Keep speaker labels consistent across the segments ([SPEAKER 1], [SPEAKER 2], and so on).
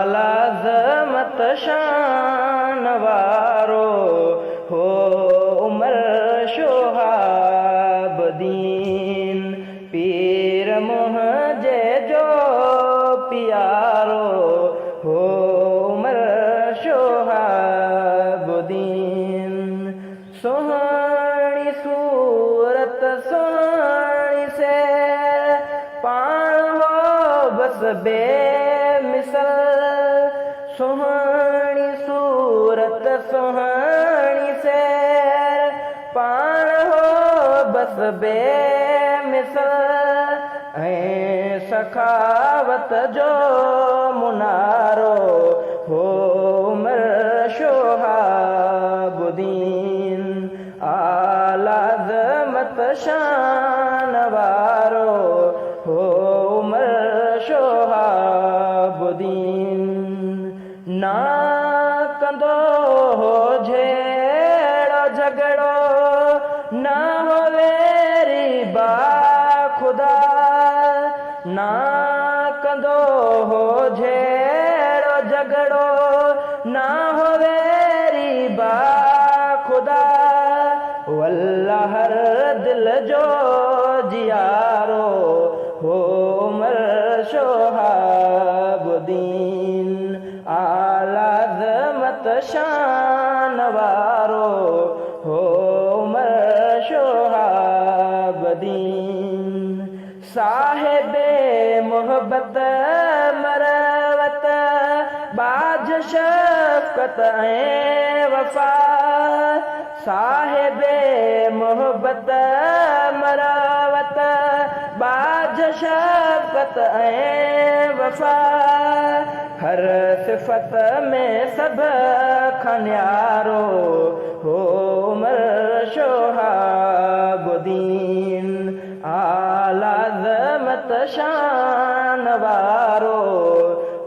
[SPEAKER 1] आलाज़मत शान वारो हो उमर शोहाबदीन पीर मुंहिंजे जो प्यारो हो उमर शोहाबदीन सुहाणी सूरत सुहाणी से पाण हो बस बेमिसल सुहाणी सूरत सुहाणी से पाण हो बस बेमिसल ऐं सखावत जो मुनारो हो उमर शोहाबुद्दीन आलाज़मत शान वारो हो उमर शोहाबुद्दीन ना कंदो हो झेड़ो झगड़ो ना हो वेरी बा खुदा ना कंदो हो झेड़ो झगड़ो ना हो वेरी बा खुदा वल्ला हर दिल जो जियारो हो उमर शोहाबुद्दीन आलाज़मत शान वारो हो उमर शोहाबुद्दीन साहिबे मोहब्बत मरवत बाज शफ़क़त ऐं वफ़ा साहिबे मोहब्बत मरवत बाज शफ़क़त ऐं वफ़ा हर सिफ़त में सब खन्यारो हो उमर शोहाबुद्दीन आलाज़मत शान वारो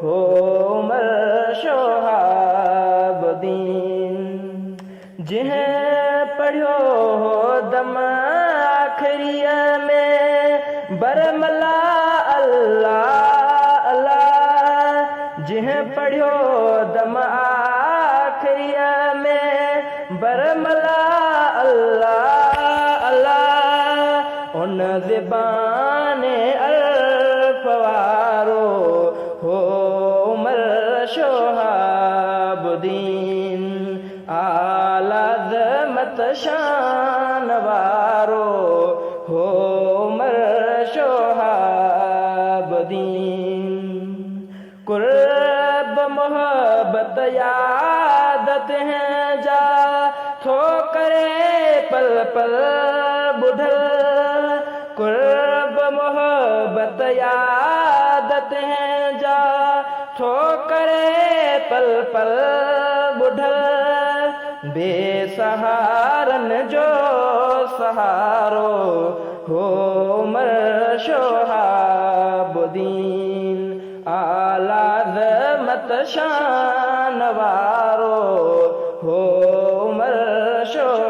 [SPEAKER 1] हो उमर शोहाबुद्दीन जिन्हें पढ़ियो हो दम आखिरीअ में बरमला अल्लाह अल्लाह जिन्हें पढ़ियो दम आखिरीअ में बरमला अल्लाह अल्लाह उन ज़बाने अल्फ़ वारो हो उमर शोहाबुद्दीन आलाज़मत शान वारो हो उमर शोहाबुद्दीन कुर्ब मोहब्बत यादत हैं जा थो करे पल पल बुढ़ल कुर्ब मोहब्बत यादत हैं जा थो करे पल पल बुढ़ल बेसहारन जो सहारो हो उमर शोहाबुद्दीन आलाज़मत शान वारो हो उमर शोहाबुद्दीन